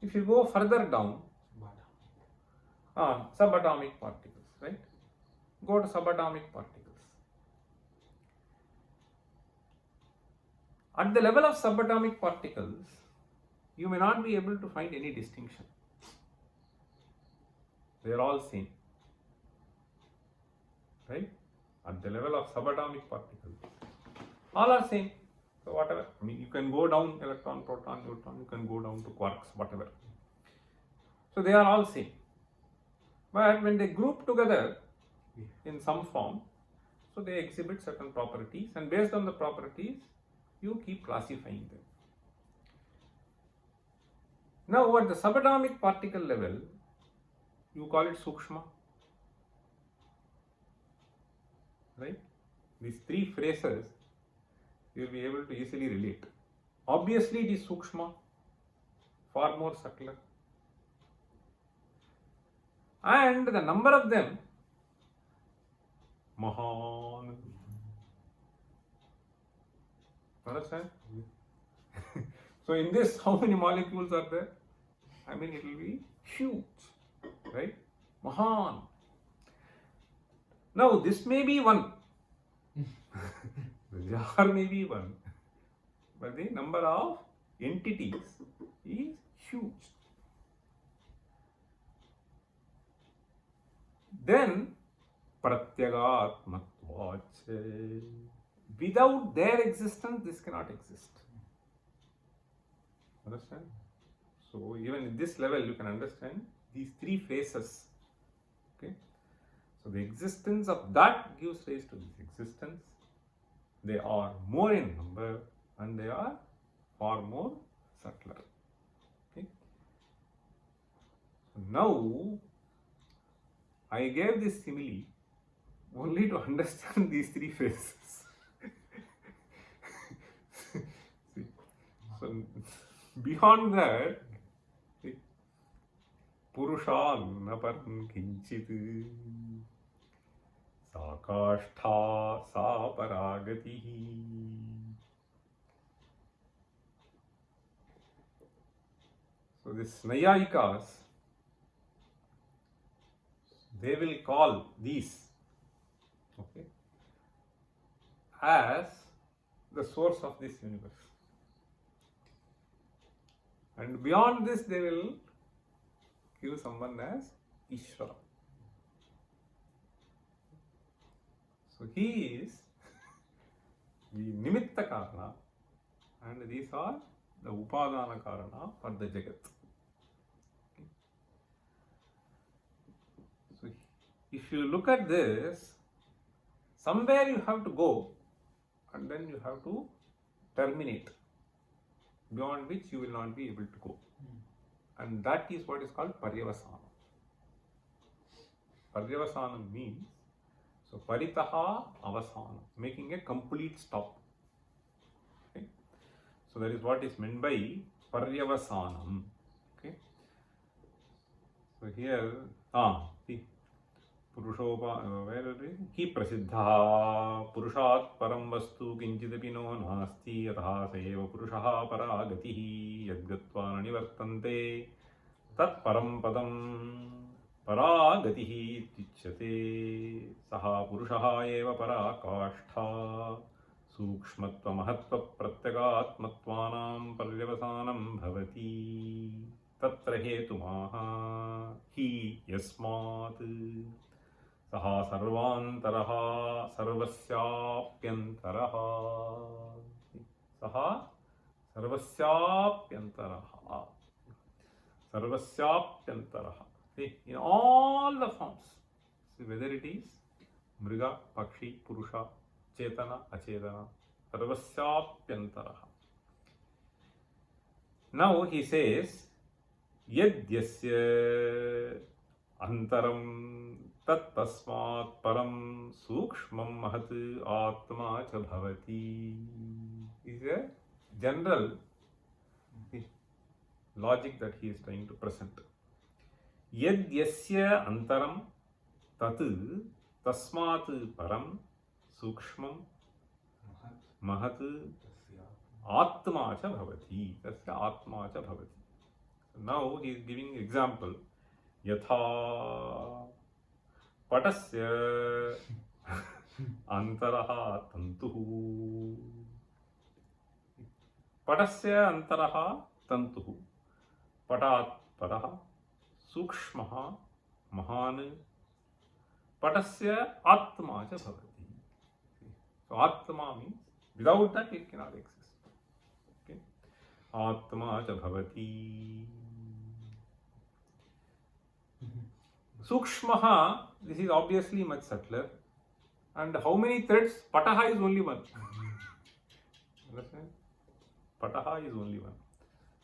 If you go further down, subatomic particles, right? Go to subatomic particles. At the level of subatomic particles, you may not be able to find any distinction. They are all same, right? At the level of subatomic particles, all are same. So whatever, I mean, you can go down electron, proton, neutron, you can go down to quarks, whatever. So they are all same. But when they group together in some form, so they exhibit certain properties, and based on the properties, you keep classifying them. Now at the subatomic particle level, you call it Sukshma, right? These three phrases you will be able to easily relate. Obviously it is Sukshma, far more subtler. And the number of them, Mahan. Understand? So in this, how many molecules are there? I mean, it will be huge, right? Mahan. Now this may be one. The jar may be one, but the number of entities is huge. Then Pratyagatmatvacha. Without their existence, this cannot exist. Understand? So even at this level, you can understand these three phases. Okay. So the existence of that gives rise to this existence. They are more in number and they are far more subtler. Okay. Now, I gave this simile only to understand these three phases. See, so beyond that, Purushan naparam kinchit sakashtha sa paragatihi. So this Nayayikas, they will call these, okay, as the source of this universe. And beyond this, they will give someone as Ishvara. So he is the nimitta karana, and these are the upadana karana for the jagat. Okay. So if you look at this, somewhere you have to go, and then you have to terminate, beyond which you will not be able to go. And that is what is called paryavasana. Paryavasanam means, so paritaha avasana, making a complete stop. Okay. So that is what is meant by paryavasanam. Okay. So here, see, Purushopa, where is it? Hi prasiddha purushat param vastu kinchidapi no nasti yatha seva purushaha paragatihi yadgatva nivartante tat param padam paragatihi tichyate saha purushaha eva parakashtha sukshmatva mahatva pratyagatmatvanam paryavasanam bhavati tatra hetumaha hi yasmat saha sarvantaraha sarvasyapyantaraha saha sarvasyapyantaraha sarvasyapyantaraha. See, in all the forms, see, whether it is mriga, pakshi, purusha, chetana, achetana, sarvasyapyantaraha. Now he says, yadyasya antaram tat tasmat param sukshmam mahat atma cha bhavati. Is a general logic that he is trying to present. Yadyasya antaram tat tasmat param sukshmam mahat atma cha bhavati. Tasya atma cha bhavati. Now he is giving example. Yatha patasya antaraha tantuhu. Patasya antaraha tantuhu. Patat paraha sukshmaha mahan patasya atma cha bhavati. So atma means without that it cannot exist. Okay. Atma cha bhavati. Sukshmaha, this is obviously much subtler. And how many threads? Pataha is only one. Understand? Pataha is only one.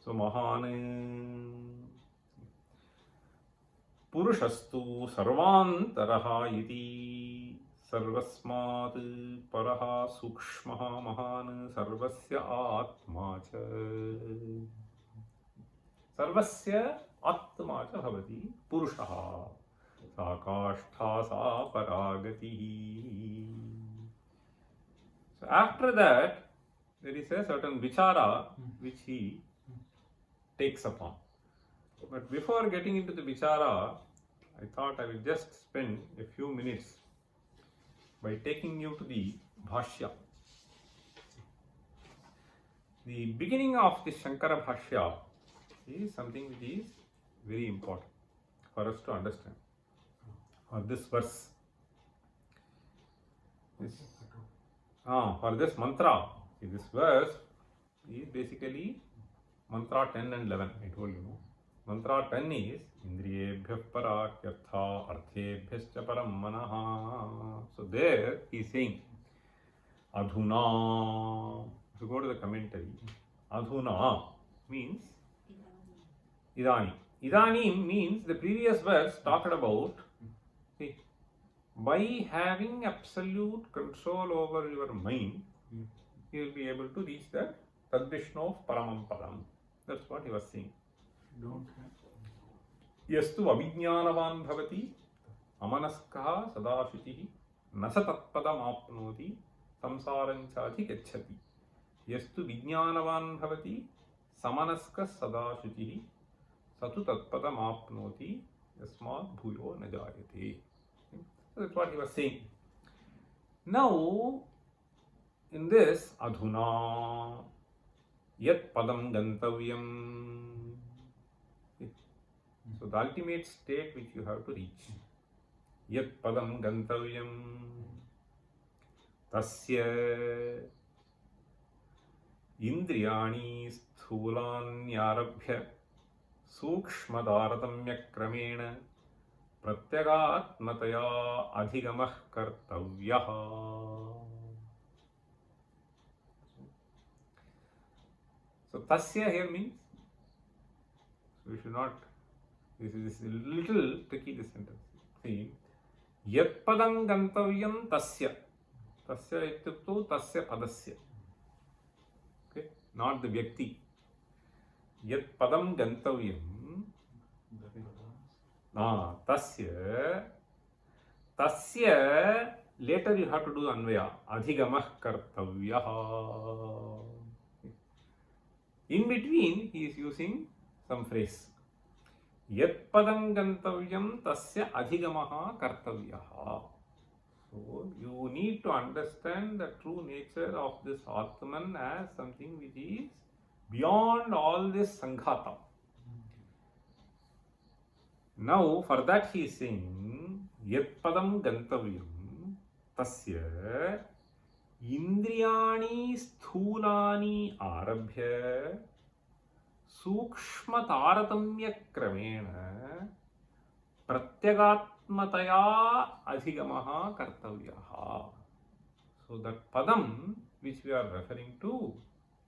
So Mahan Purushastu Sarvantaraha iti Sarvasmat Paraha Sukshmaha Mahan Sarvasya Atma cha Sarvasya Atma cha bhavati Purushaha Sakashtha sa paragatihi. So after that, there is a certain vichara which he takes upon. But before getting into the vichara, I thought I will just spend a few minutes by taking you to the bhashya. The beginning of the Shankara bhashya is something which is very important for us to understand. For this verse, for this mantra, see, this verse is basically mantra 10 and 11. I told you. Mantra 10 is Indriyebhyah parakyartha arthebhyascha param manaha. So there he is saying Adhuna. If you go to the commentary, Adhuna means Idani. Idani means the previous verse talked about, see, by having absolute control over your mind, you will be able to reach that Tadvishnu of Paramam Padam. That's what he was saying. Don't Yastu abhignanavan bhavati amanaskaha sadashutihi nasa tatpadam apnoti samsaranchati gacchati. Yastu vijnanavan bhavati samanaska sadashutihi satu tatpadam apnoti yasmat bhuyo najayate. So that's what he was saying. Now, in this adhuna yat padam gantavyam. So the ultimate state which you have to reach. Yat padam gantavyam. tasya indriyani sthulanyarabhya sukshmadaratanya kramena pratyagatmataya adhigamah kartavyah. So tasya here means, we should not, this is a little tricky, this sentence. See, yat padam gantavyam tasya, tasya ityukto tasya padasya, okay, not the vyakti. Yat padam gantavyam, tasya, later you have to do anvaya, adhigamah kartavyah. In between he is using some phrase. Yat padam gantavyam tasya adhigamaha kartavyah. So you need to understand the true nature of this Atman as something which is beyond all this sanghata. Now for that he is saying yat padam gantavyam tasya indriyani sthulani arabhya sukshma taratamya kramena pratyagatmataya adhigamaha kartavyah. So that padam which we are referring to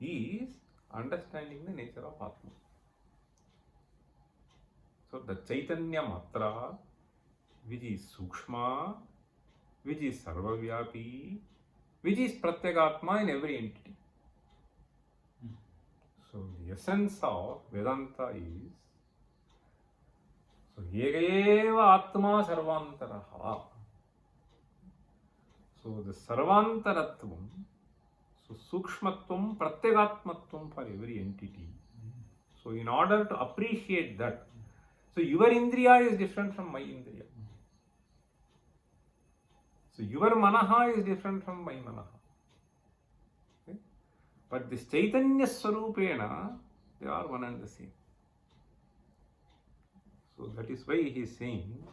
is understanding the nature of Atma. So the Chaitanya Matra, which is Sukshma, which is Sarvavyapi, which is Pratyagatma in every entity. So the essence of Vedanta is, so Yegayeva Atma Sarvantaraha. So the Sarvantaratvam, so Sukshmatvam, Pratyagatmatvam for every entity. So in order to appreciate that, so your Indriya is different from my Indriya. So your Manaha is different from my Manaha. Okay? But this Chaitanya Swarupena, they are one and the same. So that is why he is saying,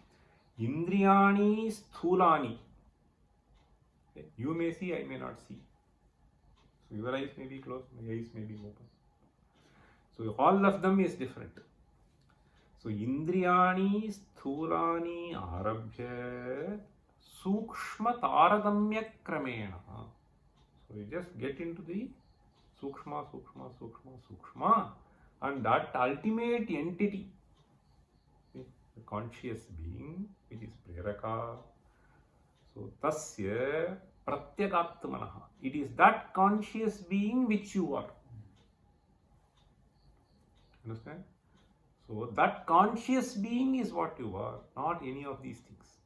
Indriyani Sthulani. Okay? You may see, I may not see. So your eyes may be closed, my eyes may be open. So all of them is different. So Indriyani Sthulani Arabhya Sukshma Taradamya Kramena. So you just get into the Sukshma, Sukshma, Sukshma, Sukshma, and that ultimate entity, the conscious being, which is Preraka. So Tasya Pratyagatmanaha. It is that conscious being which you are. Understand? So that conscious being is what you are, not any of these things.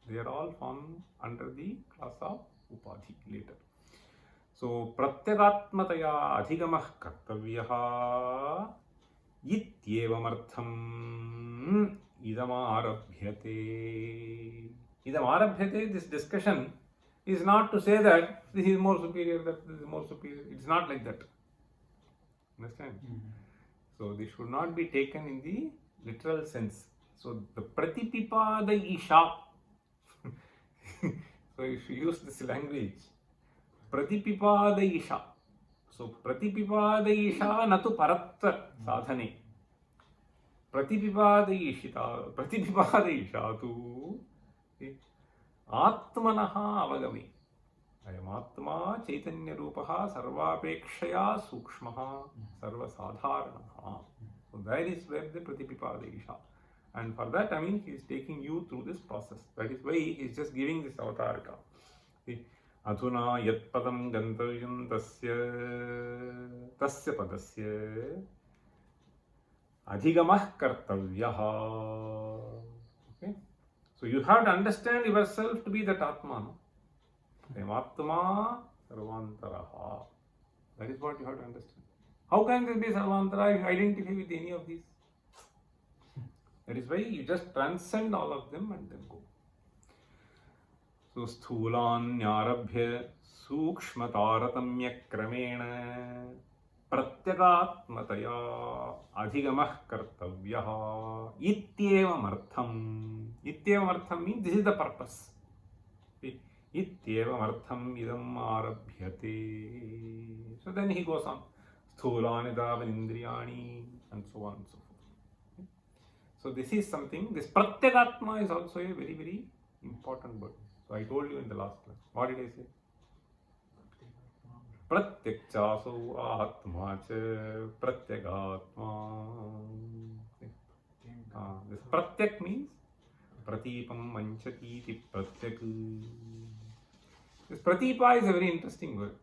They are all formed under the class of Upadhi later. So Pratyagatmataya adhigamah kartavyah ityevamartham idamarabhyate. Idamarabhyate, this discussion is not to say that this is more superior, that this is more superior. It's not like that. Understand? So this should not be taken in the literal sense. So the Pratipipada Isha. So if you use this language, Pratipipada Isha. So Pratipipada Isha natu Paratta Sadhane. Pratipipada Isha tu Atmanaha Avagame. Ayam Atma Chaitanya Rupaha Sarvapekshaya Sukshmaha Sarva Sadharanaha. So that is where the Pratipipada Isha. And for that, I mean, he is taking you through this process. That is why he is just giving this avatarika. Adhuna yat padam gantavyam tasya padasya adhigamah kartavyah. Okay? So you have to understand yourself to be that Atma. No? Atma Sarvantaraha. That is what you have to understand. How can this be Sarvantara if you identify with any of these? That is why you just transcend all of them and then go. So Sthulanyarabhya Sukshmataratamya Kramena Pratyagatmataya Adhigamah Kartavyah Ityevamartham. Ityevamartham means this is the purpose. Ityevamartham idam arabhyate. So then he goes on. Sthulani davanindriyani and so on and so forth. So this is something, this pratyagatma is also a very, very important word. So I told you in the last class. What did I say? Pratyakchaso atma cha pratyagatma. This pratyak means pratipam manchati iti pratyak. This pratipa is a very interesting word.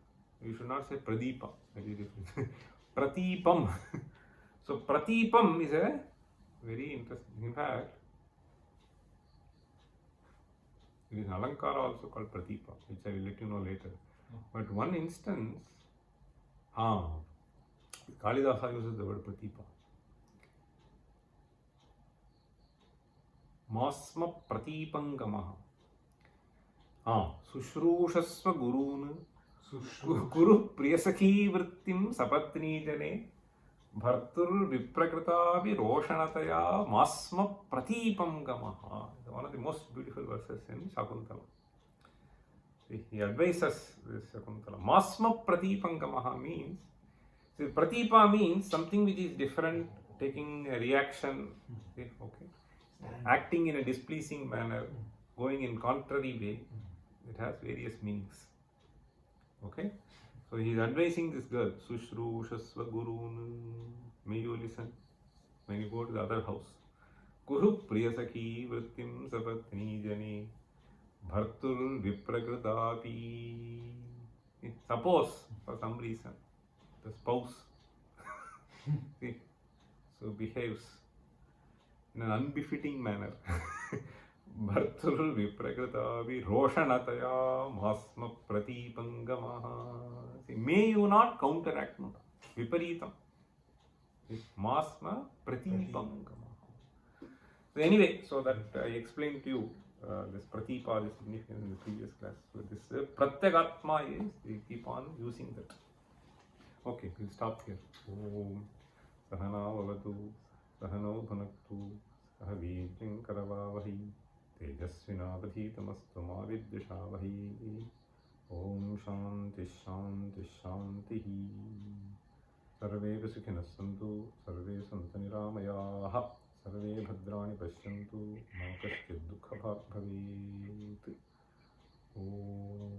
You should not say pradipa. Very different. Pratipam. So pratipam is a very interesting. In fact, there is an alankara also called pratipa, which I will let you know later. But one instance, Kalidasa uses the word pratipa. Masma pratipangamaha. Sushrushasva gurun Guru priyasakhi vrittim sapatni jane bhartur viprakritavi roshanataya masma pratipam gamaha. One of the most beautiful verses in Shakuntala. He advises this Shakuntala. Masma pratipam gamaha means, see, pratipa means something which is different, taking a reaction, okay, acting in a displeasing manner, going in contrary way. It has various meanings. Okay, so he is advising this girl, Sushrushasva Gurun, may you listen when you go to the other house. Guru Priyasakhi Vrittim Sapatni Jani Bhartur Viprakritapi. Suppose for some reason the spouse see, so behaves in an unbefitting manner. Bhartur viprakritavi roshanataya masma pratipangamaha. May you not counteract viparitam. Masma pratipangamaha. So anyway, so that I explained to you this pratipa, the significance in the previous class. So this pratyagatma is, we keep on using that. Okay, we'll stop here. Om Sahana Vavatu Sahano Bhanaktu Sahavijin Karavavahi Tejasvinavadhitamastu ma vidyashavahi. Om Shanti Shanti Shanti. Sarve Sukhinas Santu, Sarve Santu Niramayaha, Sarve Bhadrani Pashyantu, Ma Kaschid Dukha Bhavet. Om